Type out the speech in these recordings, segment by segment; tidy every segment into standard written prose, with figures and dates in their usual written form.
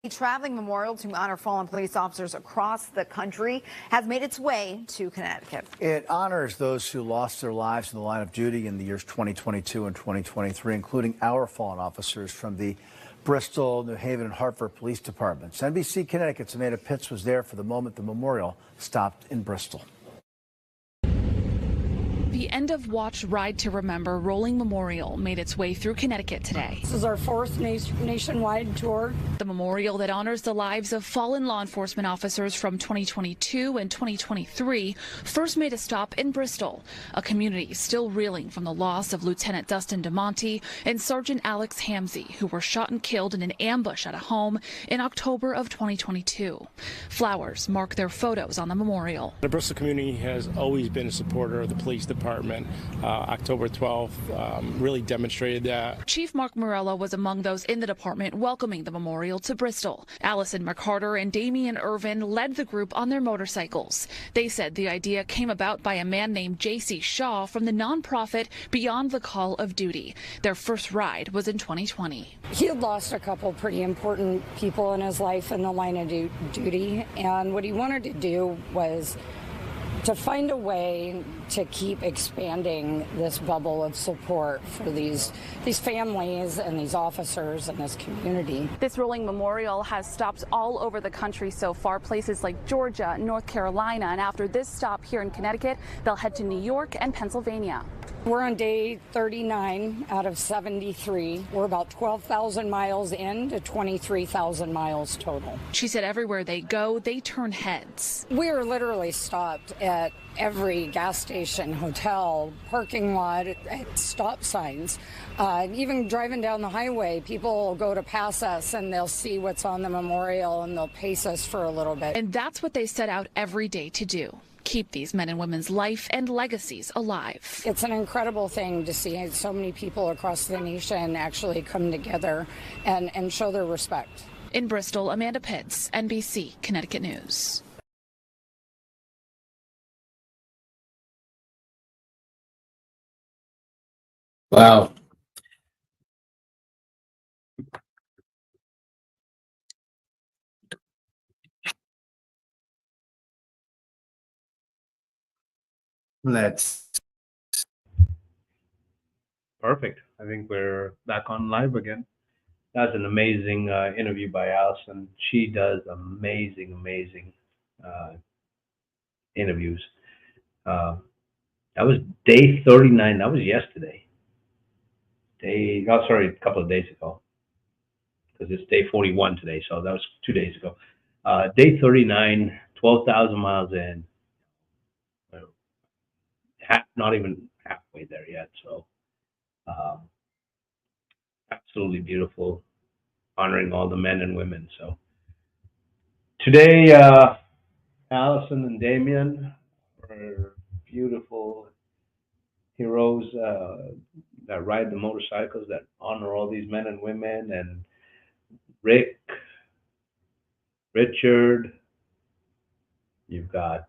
A traveling memorial to honor fallen police officers across the country has made its way to Connecticut. It honors those who lost their lives in the line of duty in the years 2022 and 2023, including our fallen officers from the Bristol, New Haven, and Hartford police departments. NBC Connecticut's Amanda Pitts was there for the moment the memorial stopped in Bristol. The End of Watch Ride to Remember Rolling Memorial made its way through Connecticut today. This is our fourth nationwide tour. The memorial that honors the lives of fallen law enforcement officers from 2022 and 2023 first made a stop in Bristol, a community still reeling from the loss of Lieutenant Dustin DeMonte and Sergeant Alex Hamzy, who were shot and killed in an ambush at a home in October of 2022. Flowers mark their photos on the memorial. The Bristol community has always been a supporter of the police department. October 12th really demonstrated that. Chief Mark Morello was among those in the department welcoming the memorial to Bristol. Allison McCarter and Damian Irvin led the group on their motorcycles. They said the idea came about by a man named J.C. Shaw from the nonprofit Beyond the Call of Duty. Their first ride was in 2020. He had lost a couple pretty important people in his life in the line of duty, and what he wanted to do was to find a way to keep expanding this bubble of support for these families and these officers and this community. This rolling memorial has stops all over the country so far, places like Georgia, North Carolina, and after this stop here in Connecticut, they'll head to New York and Pennsylvania. We're on day 39 out of 73. We're about 12,000 miles in to 23,000 miles total. She said everywhere they go, they turn heads. We're literally stopped at every gas station, hotel, parking lot, at stop signs. Even driving down the highway, people will go to pass us and they'll see what's on the memorial and they'll pace us for a little bit. And that's what they set out every day to do. Keep these men and women's life and legacies alive. It's an incredible thing to see so many people across the nation actually come together and show their respect. In Bristol, Amanda Pitts, NBC Connecticut News. Wow. Let's. Perfect. I think we're back on live again. That's an amazing interview by Allison. She does amazing interviews. That was day 39. That was yesterday. A couple of days ago. Because it's day 41 today, so that was 2 days ago. Day 39, 12,000 miles in. Not even halfway there yet, so absolutely beautiful, honoring all the men and women. So today, Allison and Damien are beautiful heroes that ride the motorcycles, that honor all these men and women, and Rick, Richard, you've got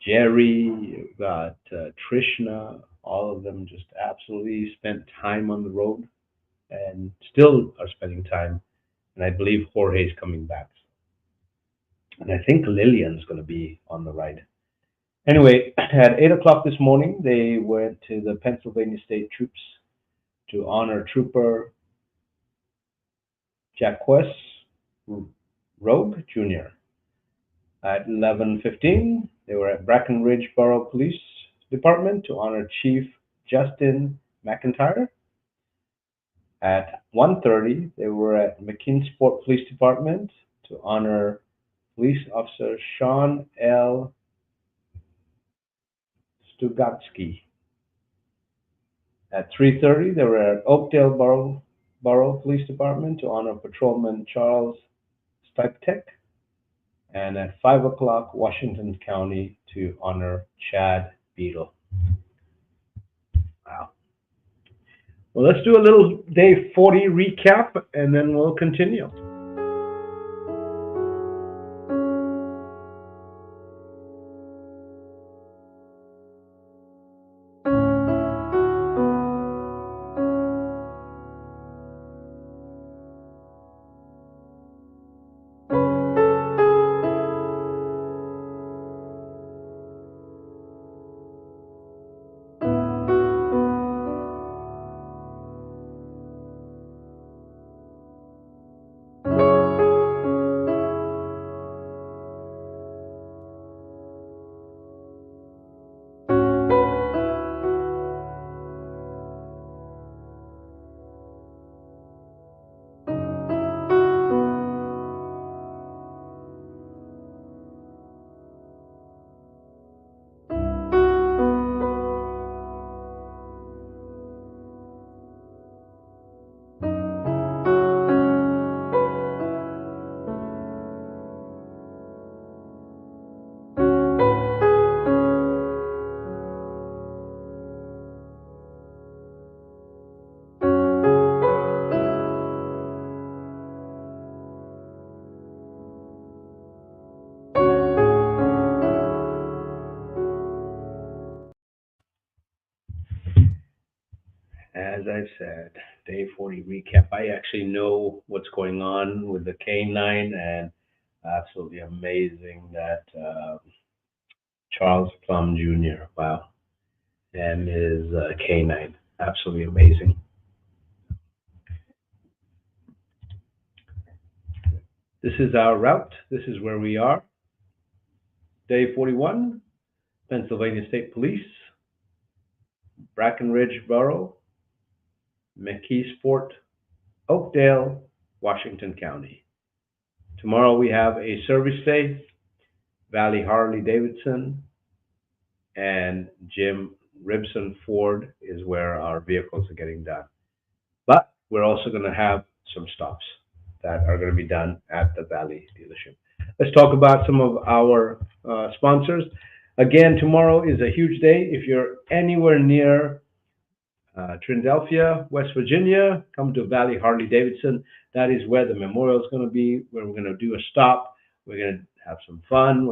Jerry, you've got Trishna, all of them just absolutely spent time on the road and still are spending time. And I believe Jorge's coming back. And I think Lillian's going to be on the ride. Anyway, at 8 o'clock this morning, they went to the Pennsylvania State Troops to honor Trooper Jacques Rogue Jr. At 11:15, they were at Breckenridge Borough Police Department to honor Chief Justin McIntyre. At 1:30, they were at McKeesport Police Department to honor Police Officer Sean L. Stugatsky. At 3:30, they were at Oakdale Borough Police Department to honor Patrolman Charles Stiptek. And at 5 o'clock, Washington County to honor Chad Beadle. Wow. Well, let's do a little day 40 recap, and then we'll continue. as I said, day 40 recap. I actually know what's going on with the canine, and absolutely amazing that Charles Plum Jr. Wow, and his canine, absolutely amazing. This is our route. This is where we are. Day 41, Pennsylvania State Police, Brackenridge Borough, McKeesport, Oakdale, Washington County. Tomorrow we have a service day, Valley Harley Davidson, and Jim Ribson Ford is where our vehicles are getting done. But we're also going to have some stops that are going to be done at the Valley dealership. Let's talk about some of our sponsors. Again, tomorrow is a huge day. If you're anywhere near Philadelphia, West Virginia, come to Valley Harley Davidson. That is where the memorial is going to be, where we're going to do a stop. We're going to have some fun.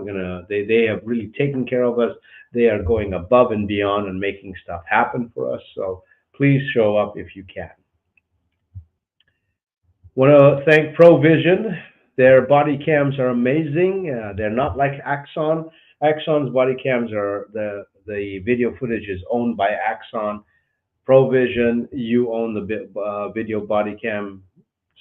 They have really taken care of us. They are going above and beyond and making stuff happen for us. So please show up if you can. Want to thank ProVision. Their body cams are amazing. They're not like Axon. Axon's body cams are the video footage is owned by Axon. ProVision, you own the video body cam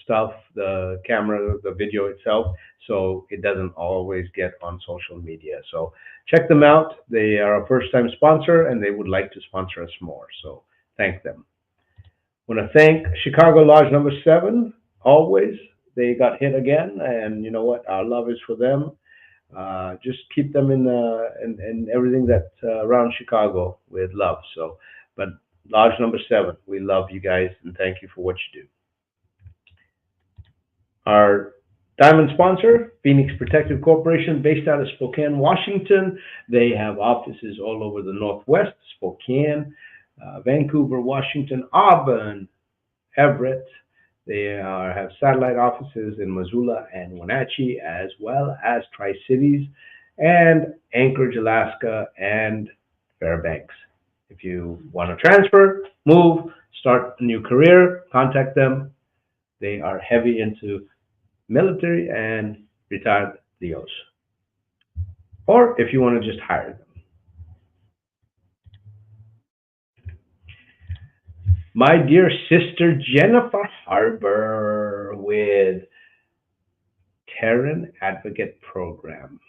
stuff, the camera, the video itself, so it doesn't always get on social media. So check them out. They are a first-time sponsor, and they would like to sponsor us more. So thank them. Want to thank Chicago Lodge number 7. Always, they got hit again, and you know what? Our love is for them. Just keep them in everything that around Chicago with love. So, but Lodge number 7, we love you guys and thank you for what you do. Our diamond sponsor, Phoenix Protective Corporation, based out of Spokane, Washington. They have offices all over the Northwest, Spokane, Vancouver, Washington, Auburn, Everett. They have satellite offices in Missoula and Wenatchee, as well as Tri-Cities and Anchorage, Alaska, and Fairbanks. If you want to transfer, move, start a new career, contact them. They are heavy into military and retired Leos. Or if you want to just hire them. My dear sister Jennifer Harbour with Terran Advocate Program.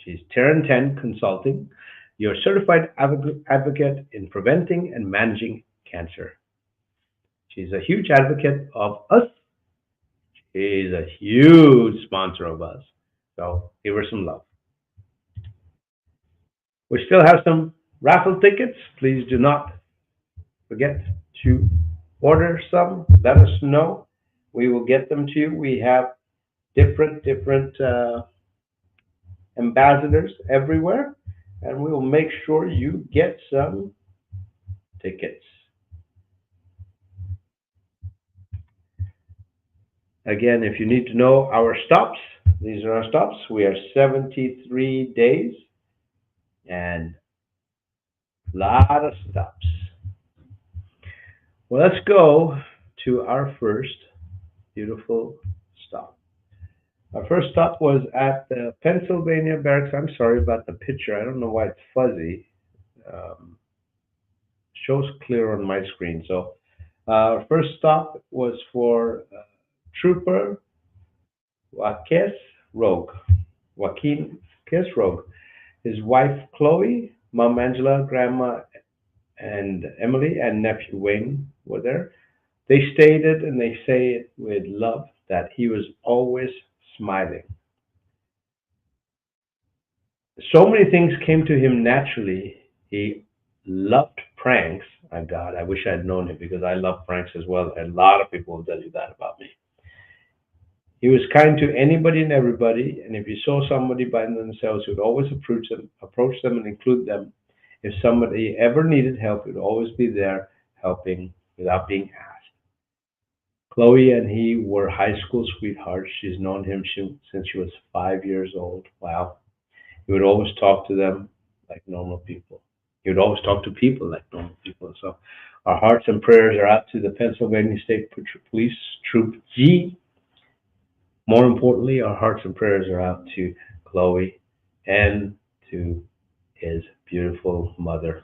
She's Terran 10 Consulting, your certified advocate in preventing and managing cancer. She's a huge advocate of us. She's a huge sponsor of us. So give her some love. We still have some raffle tickets. Please do not forget to order some. Let us know. We will get them to you. We have different ambassadors everywhere, and we will make sure you get some tickets. Again, if you need to know our stops, these are our stops. We are 73 days and a lot of stops. Well, let's go to our first beautiful stop. Our first stop was at the Pennsylvania Barracks. I'm sorry about the picture. I don't know why it's fuzzy. Shows clear on my screen. So our first stop was for Trooper Joaquin Rogue, his wife Chloe, Mom Angela, Grandma and Emily, and nephew Wayne were there. They stated, and they say it with love, that he was always smiling. So many things came to him naturally. He loved pranks. My God, I wish I'd known him, because I love pranks as well. And a lot of people will tell you that about me. He was kind to anybody and everybody, and if he saw somebody by themselves, he would always approach them and include them. If somebody ever needed help, he would always be there helping without being asked. Chloe and he were high school sweethearts. She's known him since she was 5 years old. Wow. He would always talk to them like normal people. He would always talk to people like normal people. So Our hearts and prayers are out to the Pennsylvania State Police Troop G. More importantly, our hearts and prayers are out to Chloe and to his beautiful mother,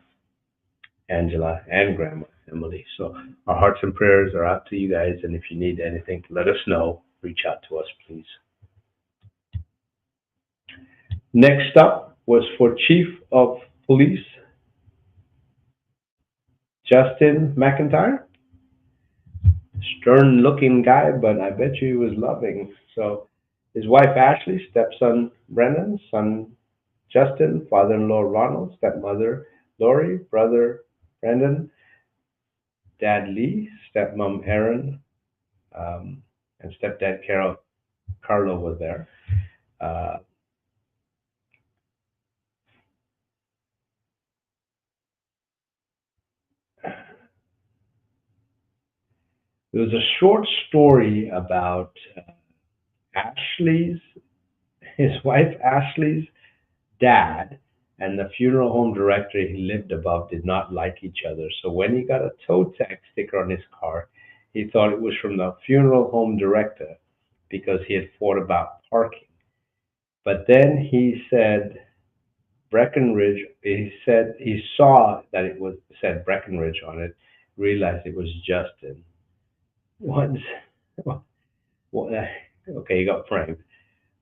Angela, and Grandma Emily. So our hearts and prayers are out to you guys, and if you need anything, let us know. Reach out to us, please. Next up was for Chief of Police Justin McIntyre. Stern-looking guy, but I bet you he was loving. So his wife Ashley, stepson Brennan, son Justin, father-in-law Ronald, stepmother Lori, brother Brendan, dad Lee, stepmom Erin, and stepdad Carlo was there. There was a short story about his wife Ashley's dad and the funeral home director he lived above did not like each other. So when he got a tow tag sticker on his car, he thought it was from the funeral home director because he had fought about parking. But then he said Breckenridge, he said he saw that it said Breckenridge on it, realized it was Justin. Once, okay, he got framed.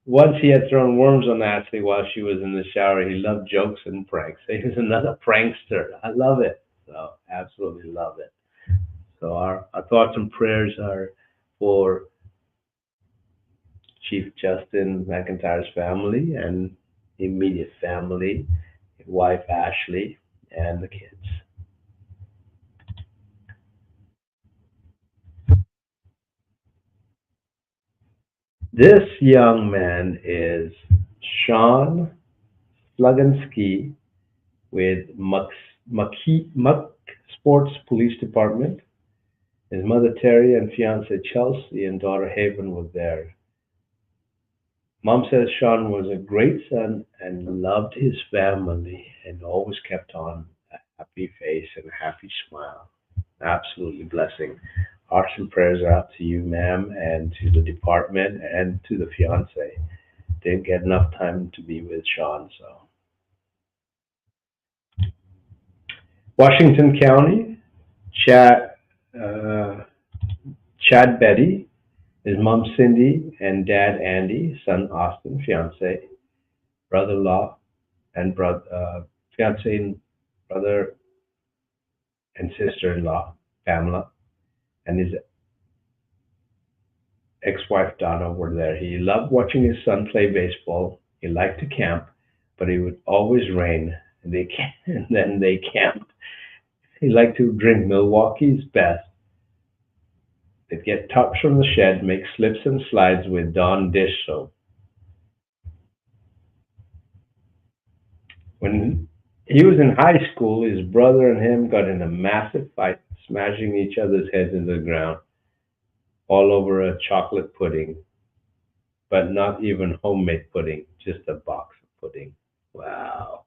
Once he had thrown worms on Ashley while she was in the shower. He loved jokes and pranks. He was another prankster. I love it. So absolutely love it. So our thoughts and prayers are for Chief Justin McIntyre's family and immediate family, his wife Ashley, and the kids. This young man is Sean Sluginski with Muck Sports Police Department. His mother Terry and fiance Chelsea and daughter Haven were there. Mom says Sean was a great son and loved his family and always kept on a happy face and a happy smile. Absolutely blessing. Hearts and prayers are out to you, ma'am, and to the department and to the fiance. Didn't get enough time to be with Sean, so. Washington County, Chad Betty, his mom Cindy, and dad Andy, son Austin, fiance, brother-in-law, and fiance and brother and sister-in-law, Pamela, and his ex-wife Donna were there. He loved watching his son play baseball. He liked to camp, but it would always rain, and then they camped. He liked to drink Milwaukee's Best. They'd get tops from the shed, make slips and slides with Dawn dish soap. When he was in high school, his brother and him got in a massive fight, smashing each other's heads into the ground, all over a chocolate pudding, but not even homemade pudding, just a box of pudding. Wow.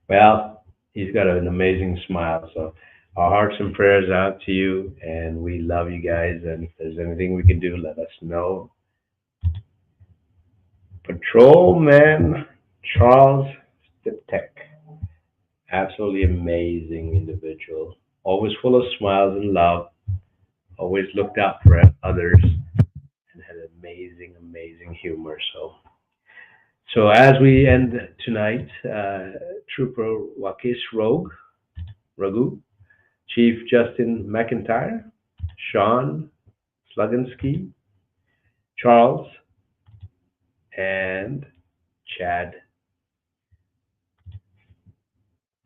Well, he's got an amazing smile, so our hearts and prayers out to you, and we love you guys, and if there's anything we can do, let us know. Patrolman Charles Stiptek, absolutely amazing individual, always full of smiles and love, always looked out for others, and had amazing, amazing humor. So as we end tonight, Trooper Wakish Raghu, Chief Justin McIntyre, Sean Sluginski, Charles, and Chad.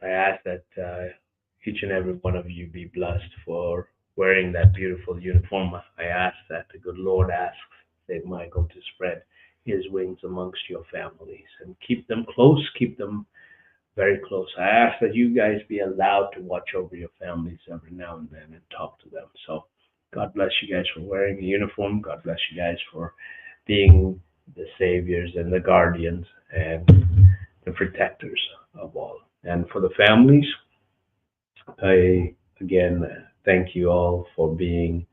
I ask that each and every one of you be blessed for wearing that beautiful uniform. I ask that the good Lord asks St. Michael to spread his wings amongst your families and keep them close, keep them very close. I ask that you guys be allowed to watch over your families every now and then and talk to them. So God bless you guys for wearing a uniform. God bless you guys for being the saviors and the guardians and the protectors of all. And for the families, I again thank you all for being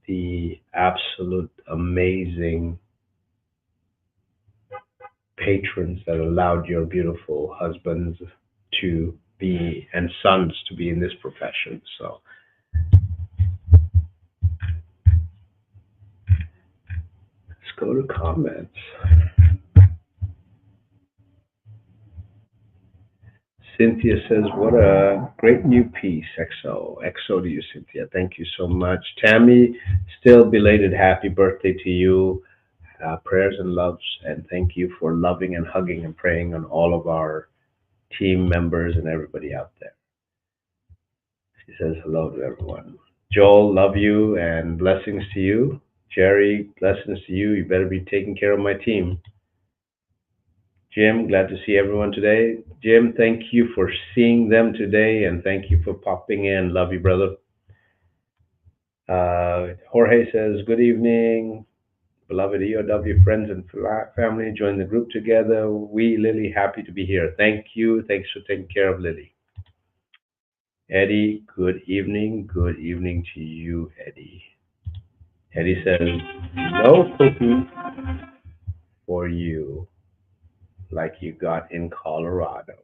the absolute amazing patrons that allowed your beautiful husbands to be and sons to be in this profession. So let's go to comments. Cynthia says, what a great new piece, XO. XO to you, Cynthia. Thank you so much. Tammy, still belated happy birthday to you. Prayers and loves, and thank you for loving and hugging and praying on all of our team members and everybody out there. She says hello to everyone. Joel, love you and blessings to you. Jerry, blessings to you. You better be taking care of my team. Jim, glad to see everyone today. Jim, thank you for seeing them today, and thank you for popping in. Love you, brother. Jorge says, good evening, beloved EOW friends and family. Join the group together. We, Lily, happy to be here. Thank you. Thanks for taking care of Lily. Eddie, good evening. Good evening to you, Eddie. Eddie says, no cookie for you like you got in Colorado.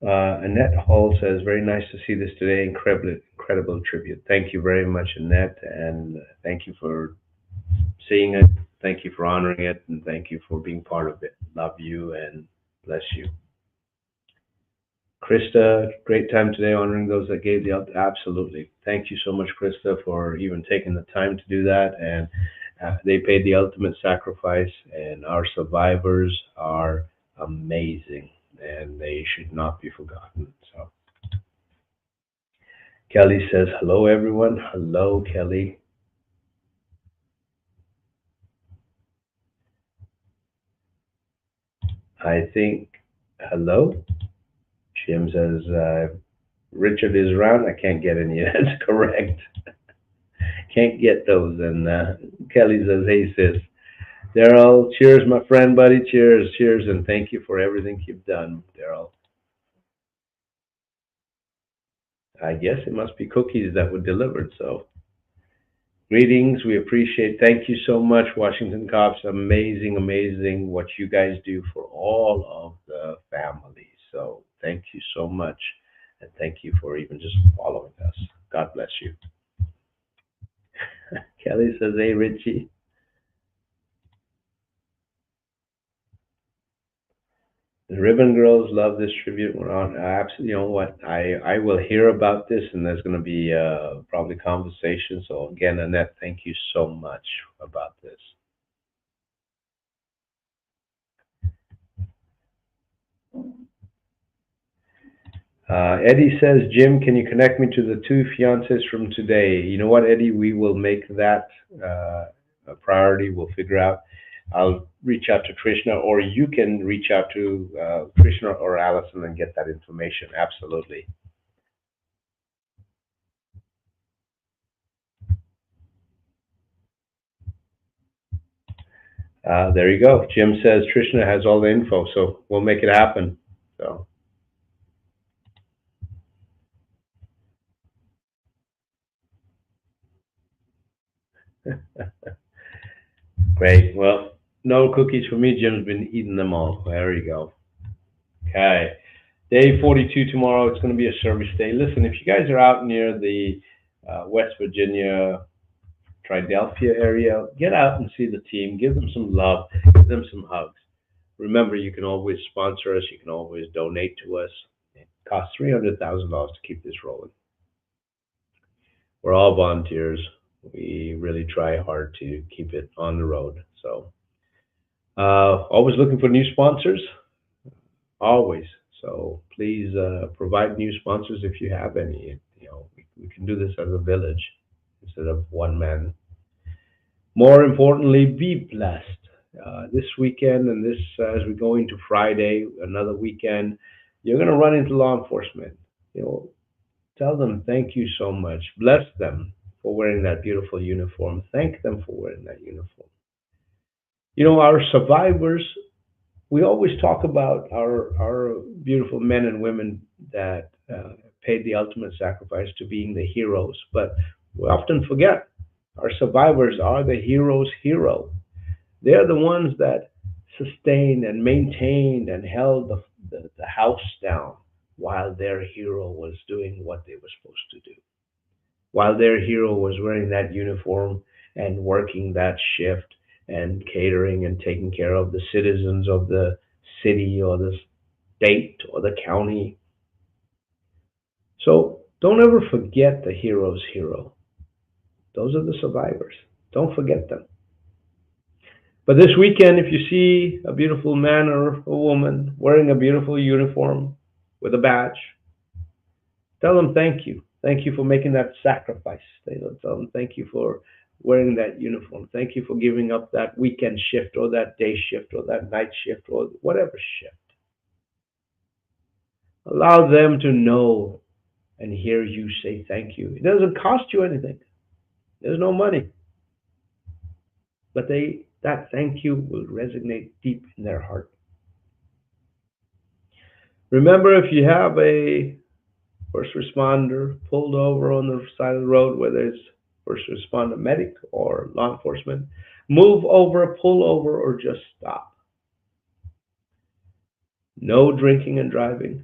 Annette Hall says, very nice to see this today. Incredible tribute. Thank you very much, Annette, and thank you for seeing it. Thank you for honoring it, and thank you for being part of it. Love you and bless you. Krista, great time today honoring those that gave the up. Absolutely. Thank you so much, Krista, for even taking the time to do that. And they paid the ultimate sacrifice, and our survivors are amazing, and they should not be forgotten. So Kelly says, hello, everyone. Hello, Kelly. I think, hello. Jim says, Richard is around. I can't get any. That's correct. Can't get those. And Kelly says, hey, sis. Daryl, cheers, my friend, buddy. Cheers, cheers. And thank you for everything you've done, Daryl. I guess it must be cookies that were delivered. So greetings. We appreciate. Thank you so much, Washington Cops. Amazing, amazing what you guys do for all of the families. So thank you so much. And thank you for even just following us. God bless you. Kelly says, hey, Richie. The Ribbon Girls love this tribute. We're on. Absolutely. You know what? I will hear about this, and there's going to be probably conversation. So again, Annette, thank you so much about this. Eddie says, Jim, can you connect me to the two fiancés from today? You know what, Eddie? We will make that a priority. We'll figure out. I'll reach out to Krishna, or you can reach out to Krishna or Allison and get that information. Absolutely. There you go. Jim says Krishna has all the info, so we'll make it happen. So. Great. Well, no cookies for me. Jim's been eating them all. There you go. Okay. Day 42 tomorrow. It's going to be a service day. Listen, if you guys are out near the West Virginia, Philadelphia area, get out and see the team. Give them some love. Give them some hugs. Remember, you can always sponsor us. You can always donate to us. It costs $300,000 to keep this rolling. We're all volunteers. We really try hard to keep it on the road. So always looking for new sponsors, always. So please provide new sponsors if you have any. You know, we can do this as a village instead of one man. More importantly, be blessed. This weekend and this as we go into Friday, another weekend, you're going to run into law enforcement. You know, tell them thank you so much. Bless them for wearing that beautiful uniform. Thank them for wearing that uniform. You know, our survivors we always talk about our beautiful men and women that paid the ultimate sacrifice to being the heroes, but we often forget our survivors are the hero's hero. They're the ones that sustained and maintained and held the house down while their hero was doing what they were supposed to do. While their hero was wearing that uniform and working that shift and catering and taking care of the citizens of the city or the state or the county. So don't ever forget the hero's hero. Those are the survivors. Don't forget them. But this weekend, if you see a beautiful man or a woman wearing a beautiful uniform with a badge, tell them thank you. Thank you for making that sacrifice. Tell them thank you for wearing that uniform. Thank you for giving up that weekend shift or that day shift or that night shift or whatever shift. Allow them to know and hear you say thank you. It doesn't cost you anything. There's no money. But that thank you will resonate deep in their heart. Remember, if you have a first responder pulled over on the side of the road, whether it's first responder medic or law enforcement, move over, pull over, or just stop. No drinking and driving.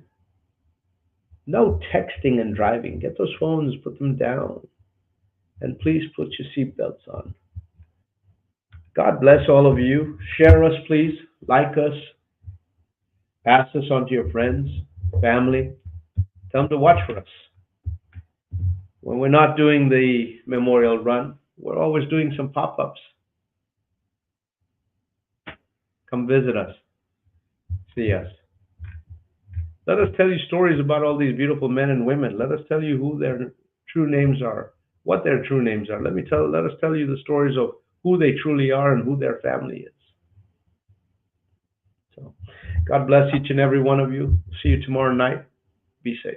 No texting and driving. Get those phones, put them down. And please put your seatbelts on. God bless all of you. Share us, please. Like us. Pass this on to your friends, family. Tell them to watch for us. When we're not doing the memorial run, we're always doing some pop-ups. Come visit us. See us. Let us tell you stories about all these beautiful men and women. Let us tell you who their true names are, what their true names are. Let us tell you the stories of who they truly are and who their family is. So, God bless each and every one of you. See you tomorrow night. Be safe.